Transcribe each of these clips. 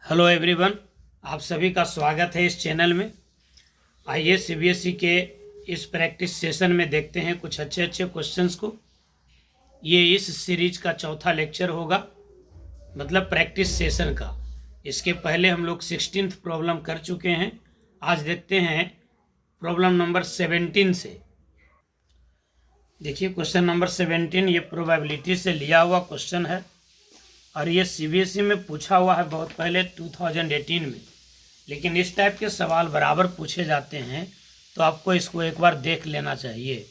Hello everyone, आप सभी का स्वागत है इस चैनल में। आइए सीबीएसई के इस प्रैक्टिस सेशन में देखते हैं कुछ अच्छे क्वेश्चंस को। ये इस सीरीज का चौथा लेक्चर होगा, मतलब प्रैक्टिस सेशन का। इसके पहले हम लोग 16th प्रॉब्लम कर चुके हैं। आज देखते हैं प्रॉब्लम नंबर 17 से। देखिए क्वेश्चन नंबर 17 ये प्रोबेबिलिटी से लिया हुआ क्वेश्चन है और ये सीबीएसई में पूछा हुआ है बहुत पहले 2018 में। लेकिन इस टाइप के सवाल बराबर पूछे जाते हैं तो आपको इसको एक बार देख लेना चाहिए।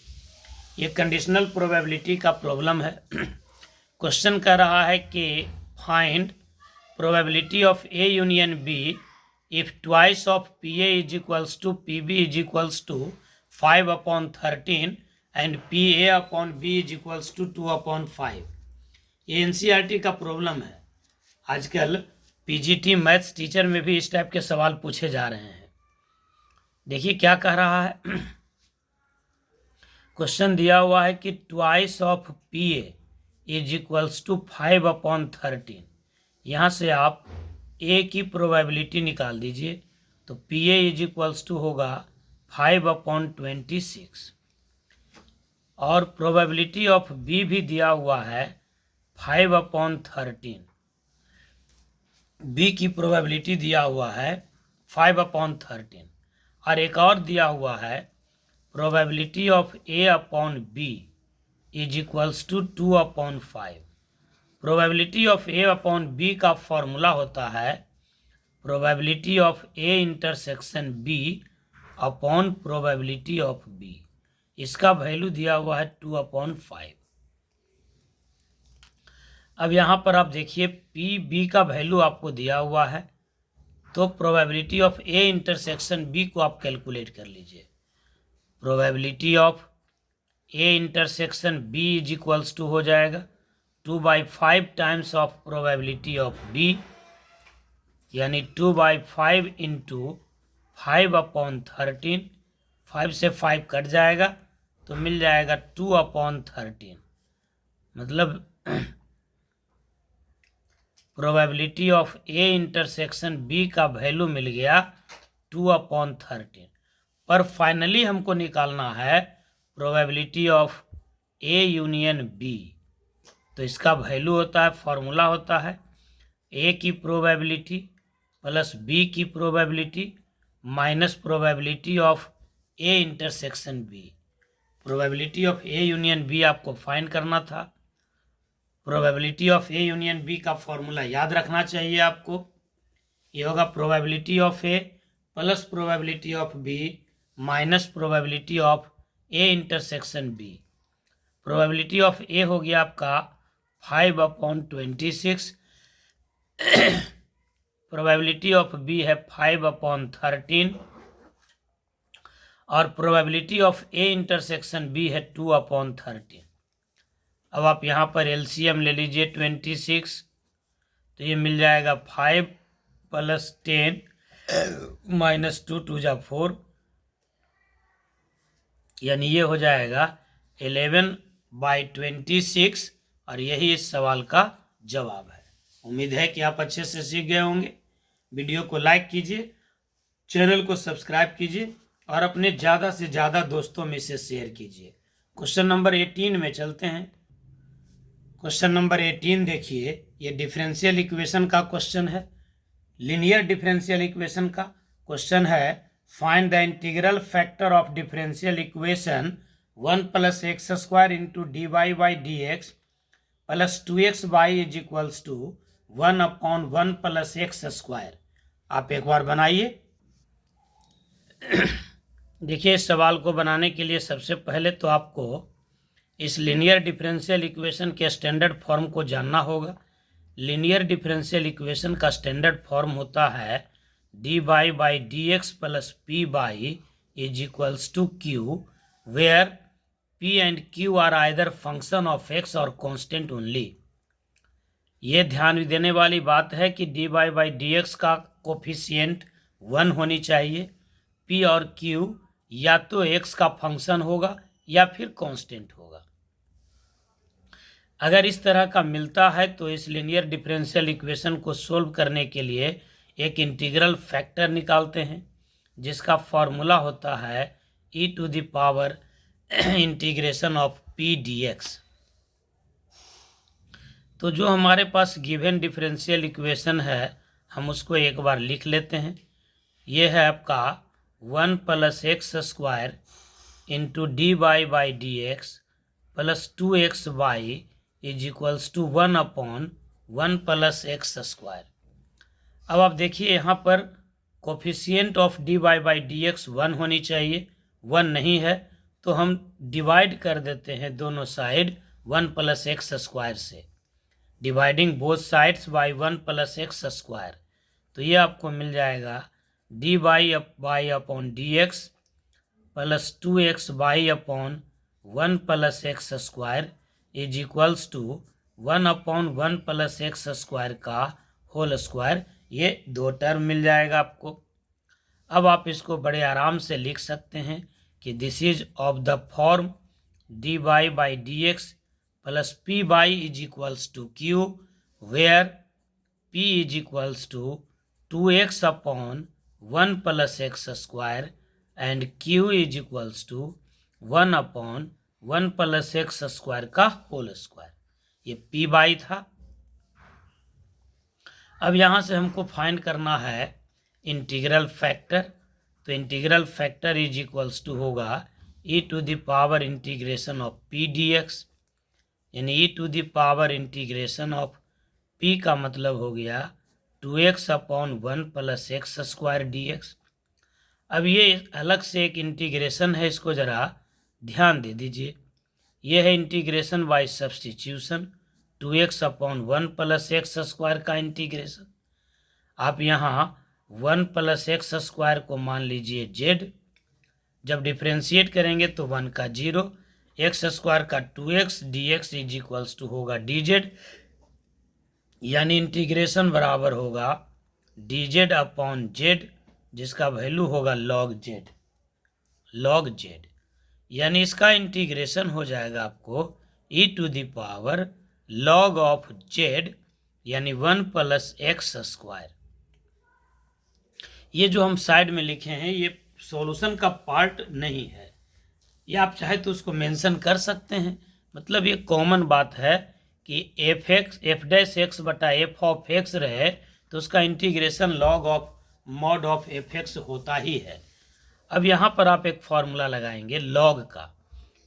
ये कंडीशनल प्रोबेबिलिटी का प्रॉब्लम है। क्वेश्चन कह रहा है कि find probability of A union B if twice of P A is equals to P B is equals to 5/13 and P A upon B is equals to 2/5। ये NCERT का problem है। आजकल PGT maths teacher में भी इस type के सवाल पूछे जा रहे हैं। देखिए क्या कह रहा है। क्वेश्चन दिया हुआ है कि twice of P A is equals to 5/13। यहाँ से आप ए की प्रोबेबिलिटी निकाल दीजिए तो P A is equals to होगा 5/26 और प्रोबेबिलिटी ऑफ बी भी दिया हुआ है 5/13। बी की प्रोबेबिलिटी दिया हुआ है 5/13 और एक और दिया हुआ है probability of A upon B is equals to 2/5। Probability of A upon B का फॉर्मूला होता है probability of A intersection B upon probability of B. इसका वैल्यू दिया हुआ है 2/5। अब यहाँ पर आप देखिए पी बी का वैल्यू आपको दिया हुआ है तो probability of A intersection B को आप कैलकुलेट कर लीजिए। Probability of A intersection B is equals to हो जाएगा 2/5 times of probability of B, यानी 2/5 इंटू 5/13। 5 से 5 कट जाएगा तो मिल जाएगा 2/13। मतलब probability of A intersection B का वैल्यू मिल गया 2/13। पर फाइनली हमको निकालना है probability of A union B. तो इसका वैल्यू होता है, फॉर्मूला होता है ए की प्रोबेबिलिटी प्लस बी की probability minus probability of A intersection B. Probability of A union B आपको फाइंड करना था। Probability of A union B का फॉर्मूला याद रखना चाहिए आपको। ये होगा probability of A plus probability of B minus probability of A intersection B. Probability of A हो गया आपका 5/26। प्रोबेबिलिटी ऑफ बी है 5/13 और probability of A intersection B है 2/13। अब आप यहाँ पर एलसीएम ले लीजिए 26, तो ये मिल जाएगा 5 + 10 - 2 2 = 4, यानी ये हो जाएगा 11/26 और यही इस सवाल का जवाब है। उम्मीद है कि आप अच्छे से सीख गए होंगे। वीडियो को लाइक कीजिए, चैनल को सब्सक्राइब कीजिए और अपने ज़्यादा से ज़्यादा दोस्तों में से शेयर कीजिए। क्वेश्चन नंबर 18 में चलते हैं। क्वेश्चन नंबर 18 देखिए, ये डिफरेंशियल इक्वेशन का क्वेश्चन है, लीनियर डिफरेंशियल इक्वेशन का क्वेश्चन है। Find the integral factor of differential equation 1 + x² into dy/dx plus 2xy is equals to 1/1 + x²। आप एक बार बनाइए। देखिए इस सवाल को बनाने के लिए सबसे पहले तो आपको इस लीनियर डिफरेंशियल इक्वेशन के स्टैंडर्ड फॉर्म को जानना होगा। लीनियर डिफरेंशियल इक्वेशन का स्टैंडर्ड फॉर्म होता है dy/dx plus py is equals to q, where p and q are either function of x और कांस्टेंट ओनली। ये ध्यान देने वाली बात है कि dy/dx का कोफिशिएंट 1 होनी चाहिए। p और q या तो x का फंक्शन होगा या फिर कांस्टेंट होगा। अगर इस तरह का मिलता है तो इस लीनियर डिफरेंशियल इक्वेशन को सोल्व करने के लिए एक इंटीग्रल फैक्टर निकालते हैं जिसका फॉर्मूला होता है e to the power integration of p dx। तो जो हमारे पास गिवन डिफरेंशियल इक्वेशन है हम उसको एक बार लिख लेते हैं। ये है आपका 1 + x² into D Y by D X plus 2xy is to 1/1 + x²। अब आप देखिए यहाँ पर coefficient of D Y by D X 1 होनी चाहिए, 1 नहीं है तो हम डिवाइड कर देते हैं दोनों साइड 1 + x² से, dividing both sides by 1 + x²। तो ये आपको मिल जाएगा dy by upon D X plus 2xy/1 + x² is to 1/1 + x² का होल स्क्वायर। ये 2 टर्म मिल जाएगा आपको। अब आप इसको बड़े आराम से लिख सकते हैं कि this is of the form dy by D X plus P by is to Q where p is to 2x/1 + x² and q is to 1/1 + x² का होल स्क्वायर। ये p बाई था। अब यहाँ से हमको फाइंड करना है integral factor. तो इंटीग्रल फैक्टर इज टू होगा e to the power integration of p dx, यानी e to the power integration of p का मतलब हो गया 2x/1 + x² dx। अब ये अलग से एक इंटीग्रेशन है, इसको ज़रा ध्यान दे दीजिए। ये है integration by substitution 2x/1 + x² का इंटीग्रेशन। आप यहाँ 1 + x² को मान लीजिए z, जब डिफ्रेंशिएट करेंगे तो 1 का 0, x² का 2x dx इज टू होगा dz, यानी इंटीग्रेशन बराबर होगा dz/z जिसका वैल्यू होगा log z, यानी इसका इंटीग्रेशन हो जाएगा आपको e to the power log of z यानी 1 + x²। ये जो हम साइड में लिखे हैं ये सॉल्यूशन का पार्ट नहीं है, ये आप चाहे तो उसको मेंशन कर सकते हैं। मतलब ये कॉमन बात है कि f'(x/f(x) रहे तो उसका integration log of mod of fx होता ही है। अब यहाँ पर आप एक फॉर्मूला लगाएंगे log का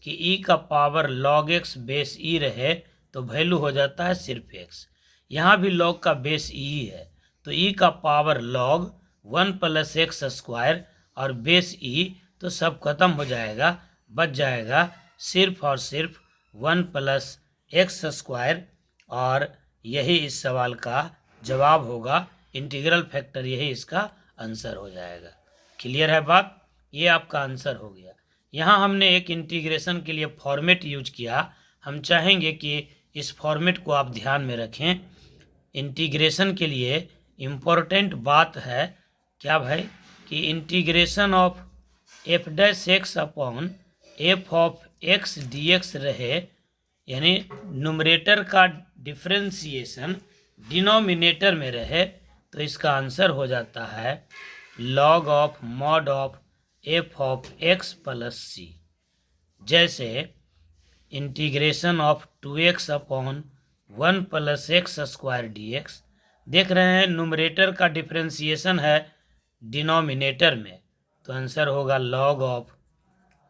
कि e का power log x base e रहे तो वैल्यू हो जाता है सिर्फ x। यहाँ भी log का बेस e है तो e का पावर log 1 + x² और बेस e, तो सब खत्म हो जाएगा, बच जाएगा सिर्फ और सिर्फ 1 + x²। और यही इस सवाल का जवाब होगा, इंटीग्रल फैक्टर यही इसका आंसर हो जाएगा। क्लियर है बात? ये आपका आंसर हो गया। यहाँ हमने एक इंटीग्रेशन के लिए फॉर्मेट यूज किया, हम चाहेंगे कि इस फॉर्मेट को आप ध्यान में रखें। इंटीग्रेशन के लिए इम्पोर्टेंट बात है क्या भाई कि इंटीग्रेशन ऑफ f'(x/f(x) dx रहे, यानी न्यूमरेटर का डिफरेंशिएशन डिनोमिनेटर में रहे, तो इसका आंसर हो जाता है log of mod of f(x + c)। जैसे integration of 2x/1 + x² dx, देख रहे हैं न्यूमरेटर का डिफरेंशिएशन है डिनोमिनेटर में, तो आंसर होगा log ऑफ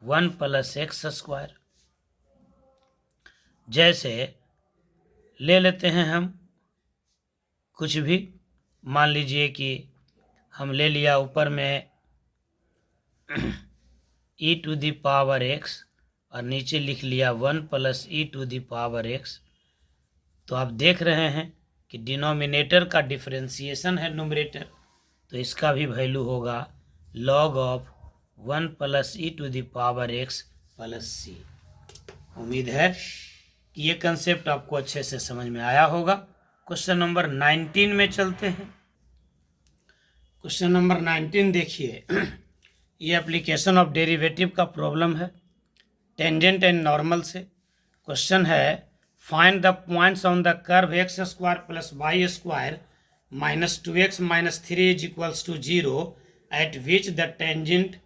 1 + x²। जैसे ले लेते हैं हम कुछ भी, मान लीजिए कि हम ले लिया ऊपर में e to the power x और नीचे लिख लिया 1 + e to the power x। तो आप देख रहे हैं कि डिनोमिनेटर का डिफरेंशिएशन है न्यूमरेटर, तो इसका भी वैल्यू होगा log of 1 + e to the power x + c। उम्मीद है कि ये कंसेप्ट आपको अच्छे से समझ में आया होगा। क्वेश्चन नंबर 19 में चलते हैं। क्वेश्चन नंबर 19 देखिए, ये एप्लीकेशन ऑफ डेरिवेटिव का प्रॉब्लम है टेंजेंट एंड नॉर्मल से। क्वेश्चन है find the points on the curve x² + y² minus 2x minus 3 is equals to 0 at which the tangent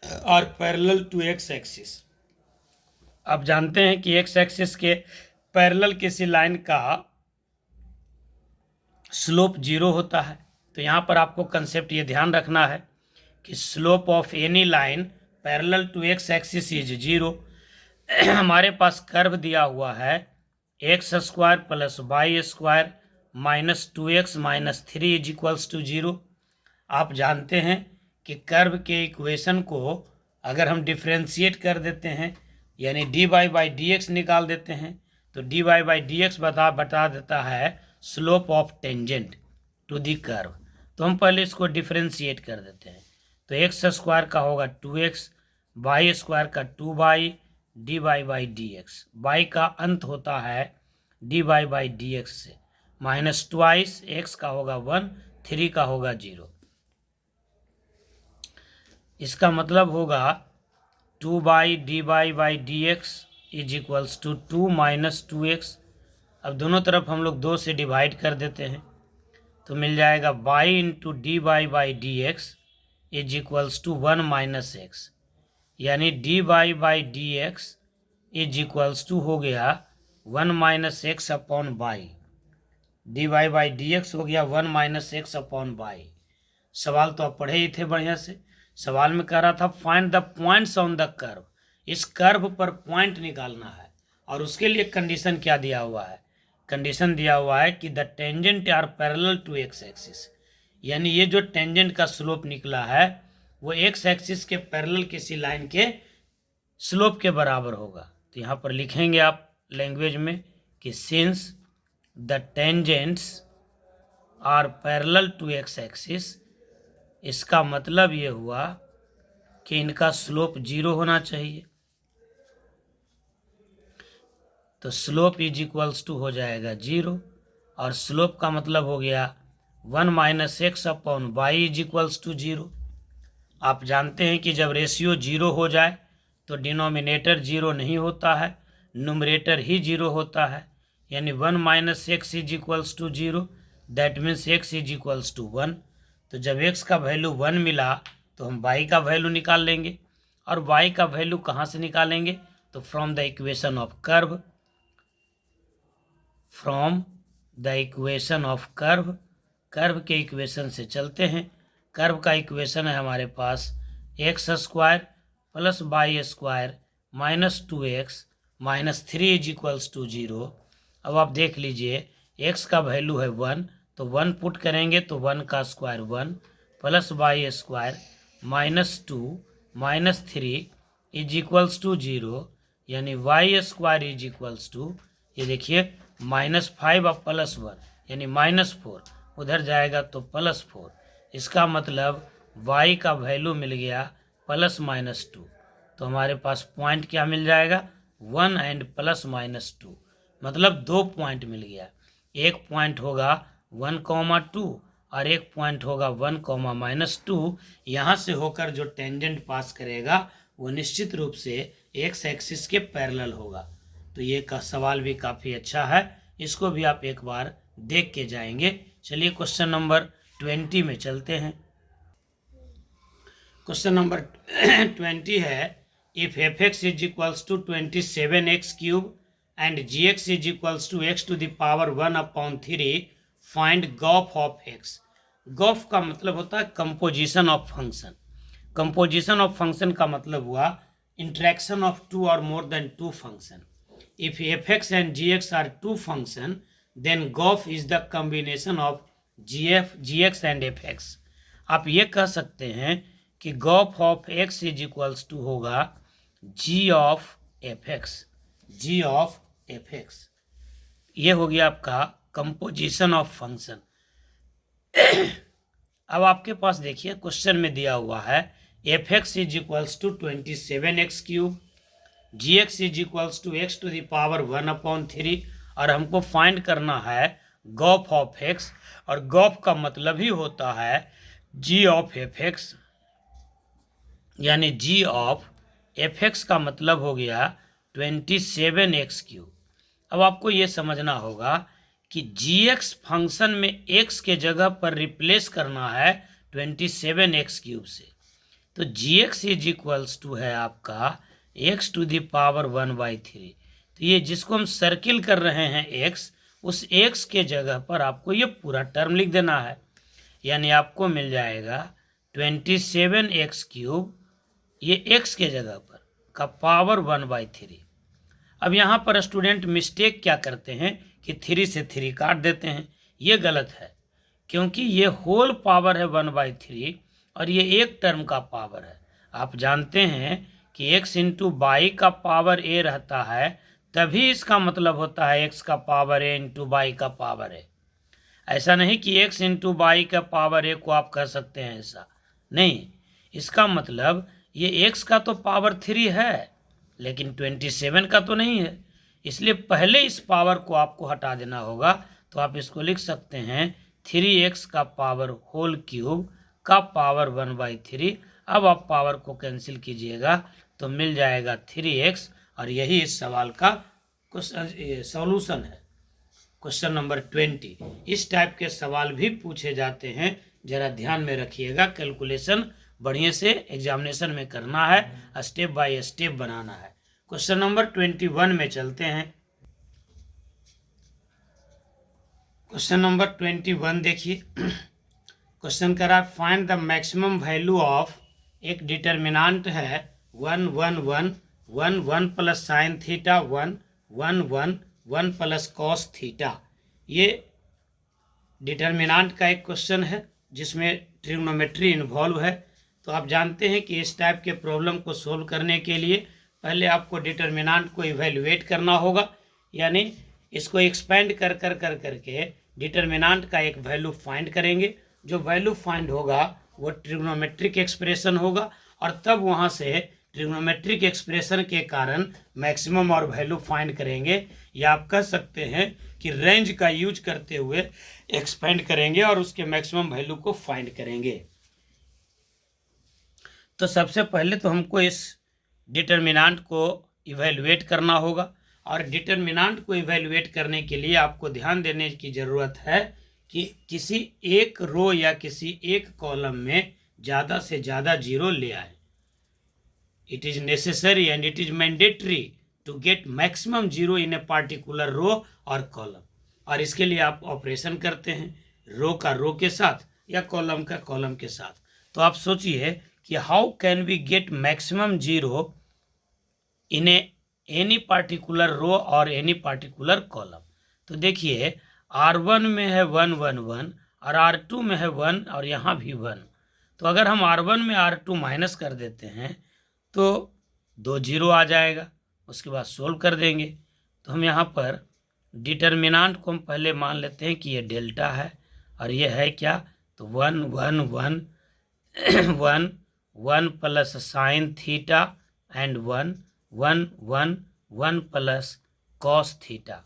are parallel to X axis. आप जानते हैं कि X axis के parallel किसी line का slope 0 होता है। तो यहाँ पर आपको कंसेप्ट ये ध्यान रखना है कि slope of any line parallel to X axis is 0। हमारे पास कर्व दिया हुआ है X square plus Y square minus 2x minus 3 is equals to 0। आप जानते हैं कि कर्व के इक्वेशन को अगर हम डिफ्रेंशिएट कर देते हैं यानी dy बाई डी एक्स निकाल देते हैं तो dy बाई डी एक्स बता देता है slope of tangent to the curve. तो हम पहले इसको डिफ्रेंशिएट कर देते हैं। तो एक्स स्क्वायर का होगा 2x, वाई स्क्वायर का 2y, dy by D X. Y का अंत होता है dy बाई डी एक्स से, माइनस ट्वाइस एक्स का होगा 1, 3 का होगा 0। इसका मतलब होगा 2 by D by D X is equals to 2 minus 2x। अब दोनों तरफ हम लोग 2 से डिवाइड कर देते हैं तो मिल जाएगा y into D by D X is equals to 1 minus X, यानी dy by D X is equals to हो गया 1 minus X upon Y. D by D X हो गया 1 माइनस एक्स अपॉन वाई। सवाल तो आप पढ़े ही थे बढ़िया से। सवाल में कह रहा था find the points on the curve. इस कर्व पर पॉइंट निकालना है और उसके लिए कंडीशन क्या दिया हुआ है? कंडीशन दिया हुआ है कि the tangent are parallel to X axis, यानी ये जो टेंजेंट का स्लोप निकला है वो एक्स एक्सिस के पैरेलल किसी लाइन के स्लोप के बराबर होगा। तो यहाँ पर लिखेंगे आप लैंग्वेज में कि since the tangents are parallel to X axis, इसका मतलब ये हुआ कि इनका स्लोप 0 होना चाहिए। तो स्लोप इज इक्वल्स टू हो जाएगा 0 और स्लोप का मतलब हो गया 1 minus X upon Y is equals to 0। आप जानते हैं कि जब रेशियो 0 हो जाए तो डिनोमिनेटर 0 नहीं होता है, न्यूमरेटर ही 0 होता है, यानी 1 minus X is equals to 0, that means X is equals to 1। तो जब x का वैल्यू 1 मिला तो हम y का वैल्यू निकाल लेंगे। और y का वैल्यू कहाँ से निकालेंगे? तो from the equation of curve, from the equation of curve, curve के इक्वेशन से चलते हैं। कर्व का इक्वेशन है हमारे पास x square plus Y square minus 2x minus 3 is equals to 0। अब आप देख लीजिए x का वैल्यू है 1 तो 1 पुट करेंगे तो 1 का square 1 plus Y square minus 2 minus 3 is equals to 0, यानी Y square is equals to, ये देखिए -5 और प्लस 1 यानी -4, उधर जाएगा तो +4। इसका मतलब y का वैल्यू मिल गया ±2। तो हमारे पास पॉइंट क्या मिल जाएगा? 1 एंड ±2, मतलब 2 पॉइंट मिल गया। एक पॉइंट होगा 1,2 और एक पॉइंट होगा 1,-2। यहाँ से होकर जो टेंजेंट पास करेगा वो निश्चित रूप से एक्स एक्सिस के पैरेलल होगा। तो ये का सवाल भी काफ़ी अच्छा है, इसको भी आप एक बार देख के जाएंगे। चलिए क्वेश्चन नंबर 20 में चलते हैं। क्वेश्चन नंबर 20 है if f x is equals to 27x cube and g x is equals to x to the power 1/3 find gof of x. Gof का मतलब होता है composition of function. Composition of function का मतलब हुआ interaction of 2 और more than 2 function. If f x and g x are 2 function then gof is the combination of g x and f x. आप ये कह सकते हैं कि gof of x is equals to होगा g of f x, g of f x. ये हो गया आपका कंपोजिशन ऑफ फंक्शन। अब आपके पास देखिए क्वेश्चन में दिया हुआ है f x is equals to 27x cube, g x is equals to x to the power 1/3 और हमको फाइंड करना है गॉफ ऑफ एक्स। और गॉफ का मतलब ही होता है जी ऑफ एफ एक्स, यानी जी ऑफ एफ एक्स का मतलब हो गया 27x क्यूब। अब आपको ये समझना होगा कि gx फंक्शन में x के जगह पर रिप्लेस करना है 27x³ से, तो gx इज इक्वल्स टू है आपका x टू द पावर 1/3। तो ये जिसको हम सर्किल कर रहे हैं x, उस x के जगह पर आपको ये पूरा टर्म लिख देना है, यानी आपको मिल जाएगा 27x³ ये x के जगह पर का पावर 1/3। अब यहाँ पर स्टूडेंट मिस्टेक क्या करते हैं कि 3 से 3 काट देते हैं, ये गलत है, क्योंकि ये होल पावर है 1/3 और ये एक टर्म का पावर है। आप जानते हैं कि x इंटू बाई का पावर a रहता है, तभी इसका मतलब होता है x का पावर a इंटू बाई का पावर a। ऐसा नहीं कि x इंटू बाई का पावर a को आप कह सकते हैं, ऐसा नहीं। इसका मतलब ये x का तो पावर 3 है, लेकिन 27 का तो नहीं है, इसलिए पहले इस पावर को आपको हटा देना होगा। तो आप इसको लिख सकते हैं 3x का पावर होल क्यूब का पावर 1/3। अब आप पावर को कैंसिल कीजिएगा तो मिल जाएगा 3x, और यही इस सवाल का सॉल्यूशन है। Question number 20। इस टाइप के सवाल भी पूछे जाते हैं, जरा ध्यान में रखिएगा। कैलकुलेशन बढ़िया से एग्जामिनेशन में करना है, स्टेप बाय स्टेप बनाना है। क्वेश्चन नंबर 21 में चलते हैं। क्वेश्चन नंबर 21 देखिए। क्वेश्चन करा find the maximum value of, एक डिटर्मिनांट है 1 1 1 1 1 plus sine theta 1 1 1 1 plus cos theta. ये डिटर्मिनांट का एक क्वेश्चन है जिसमें ट्रिग्नोमेट्री इन्वॉल्व है। तो आप जानते हैं कि इस टाइप के प्रॉब्लम को सोल्व करने के लिए पहले आपको डिटर्मिनांट को इवेल्युएट करना होगा, यानी इसको एक्सपेंड कर करके डिटर्मिनांट का एक वैल्यू फाइंड करेंगे। जो वैल्यू फाइंड होगा वो ट्रिग्नोमेट्रिक एक्सप्रेशन होगा, और तब वहाँ से ट्रिग्नोमेट्रिक एक्सप्रेशन के कारण मैक्सिमम और वैल्यू फाइंड करेंगे, या आप कह सकते हैं कि रेंज का यूज करते हुए एक्सपेंड करेंगे और उसके मैक्सिमम वैल्यू को फाइंड करेंगे। तो सबसे पहले तो हमको इस डिटर्मिनांट को इवेल्युएट करना होगा, और डिटर्मिनांट को इवेल्युएट करने के लिए आपको ध्यान देने की ज़रूरत है कि किसी एक रो या किसी एक कॉलम में ज़्यादा से ज़्यादा जीरो ले आए। It is necessary and it is mandatory to get maximum zero in a particular row और कॉलम, और इसके लिए आप ऑपरेशन करते हैं रो का रो के साथ या कॉलम का कॉलम के साथ। तो आप सोचिए कि how can we get maximum zero in any particular row और एनी पार्टिकुलर कॉलम। तो देखिए R1 में है 1 1 1 और R2 में है 1 और यहाँ भी 1। तो अगर हम R1 में R2 माइनस कर देते हैं तो 2 जीरो आ जाएगा, उसके बाद सोल्व कर देंगे। तो हम यहाँ पर डिटर्मिनांट को हम पहले मान लेते हैं कि ये डेल्टा है, और ये है क्या, तो 1 1 1 1 1 plus sine theta and 1 1 1 1 plus cos theta.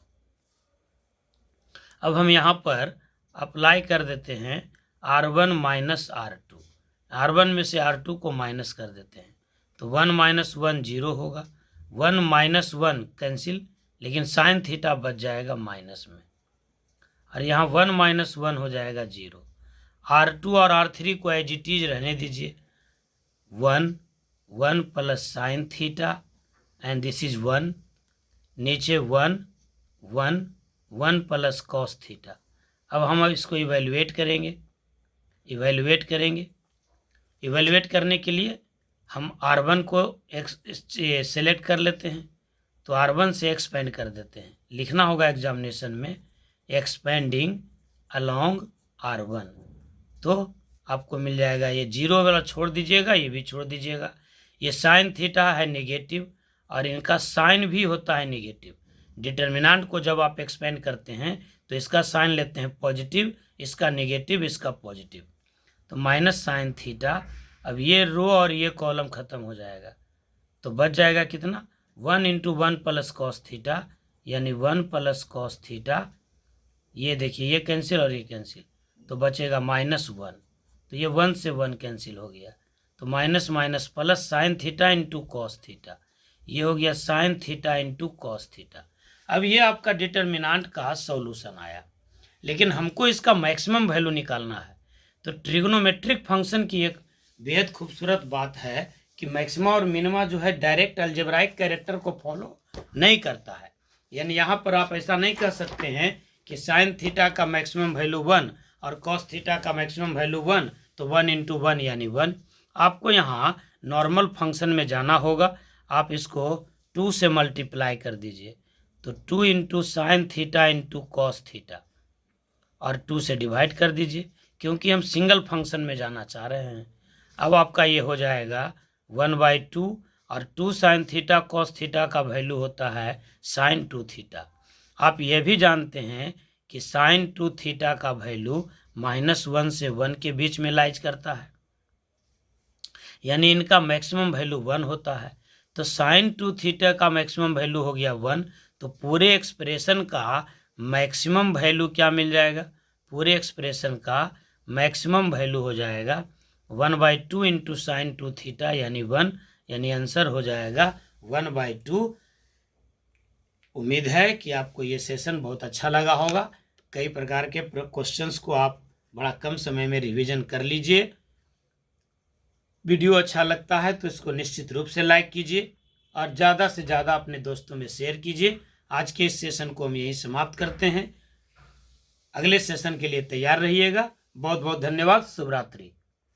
अब हम यहाँ पर अप्लाई कर देते हैं R1 माइनस R2, R1 में से R2 को माइनस कर देते हैं, तो 1 माइनस 1 जीरो होगा, 1 माइनस 1 कैंसिल, लेकिन साइन थीटा बच जाएगा माइनस में, और यहाँ 1 माइनस 1 हो जाएगा जीरो। R2 और R3 को एज इट इज रहने दीजिए, 1 1 plus sine theta and this is 1, नीचे 1 1 1 प्लस कॉस थीटा। अब हम इसको इवेल्युएट करेंगे, इवेल्युएट करने के लिए हम R1 को सेलेक्ट कर लेते हैं, तो R1 से एक्सपेंड कर देते हैं। लिखना होगा एग्जामिनेशन में एक्सपेंडिंग अलोंग R1, तो आपको मिल जाएगा, ये जीरो वाला छोड़ दीजिएगा, ये भी छोड़ दीजिएगा। ये साइन थीटा है नेगेटिव और इनका साइन भी होता है नेगेटिव। डिटर्मिनांट को जब आप एक्सपेंड करते हैं तो इसका साइन लेते हैं पॉजिटिव, इसका नेगेटिव, इसका पॉजिटिव, तो माइनस साइन थीटा। अब ये रो और ये कॉलम खत्म हो जाएगा, तो बच जाएगा कितना, 1 इंटू 1 प्लस कॉस थीटा, यानी 1 प्लस कॉस थीटा। ये देखिए ये कैंसिल और ये कैंसिल, तो बचेगा -1, तो ये 1 से 1 कैंसिल हो गया, तो minus minus plus sine theta into cos theta, ये हो गया sine theta into cos theta. अब ये आपका डिटर्मिनांट का सॉल्यूशन आया। लेकिन हमको इसका मैक्सिमम वैल्यू निकालना है। तो ट्रिग्नोमेट्रिक फंक्शन की एक बेहद खूबसूरत बात है कि मैक्सिमा और मिनिमा जो है डायरेक्ट अलजेब्राइक कैरेक्टर को फॉलो नहीं करता है। यानी यहाँ पर आप ऐसा नहीं कह सकते हैं कि साइन थीटा का मैक्सिमम वैल्यू 1 और कॉस थीटा का मैक्सिमम वैल्यू 1, तो 1 इंटू 1 यानी 1। आपको यहाँ नॉर्मल फंक्शन में जाना होगा। आप इसको 2 से मल्टीप्लाई कर दीजिए, तो 2 into sine theta into cos theta, और 2 से डिवाइड कर दीजिए क्योंकि हम सिंगल फंक्शन में जाना चाह रहे हैं। अब आपका ये हो जाएगा 1/2, और 2 साइन थीटा कॉस थीटा का वैल्यू होता है साइन 2 थीटा। आप ये भी जानते हैं कि साइन 2 थीटा का वैल्यू -1 से 1 के बीच में लाइज करता है, यानी इनका मैक्सिमम वैल्यू 1 होता है। तो साइन 2 थीटा का मैक्सिमम वैल्यू हो गया 1, तो पूरे एक्सप्रेशन का मैक्सिमम वैल्यू क्या मिल जाएगा? पूरे एक्सप्रेशन का मैक्सिमम वैल्यू हो जाएगा 1/2 इंटू साइन 2 थीटा यानी 1, यानी आंसर हो जाएगा 1/2। उम्मीद है कि आपको ये सेशन बहुत अच्छा लगा होगा। कई प्रकार के क्वेश्चंस को आप बड़ा कम समय में रिवीजन कर लीजिए। वीडियो अच्छा लगता है तो इसको निश्चित रूप से लाइक कीजिए और ज़्यादा से ज़्यादा अपने दोस्तों में शेयर कीजिए। आज के इस सेशन को हम यहीं समाप्त करते हैं। अगले सेशन के लिए तैयार रहिएगा। बहुत बहुत धन्यवाद। शुभ रात्रि।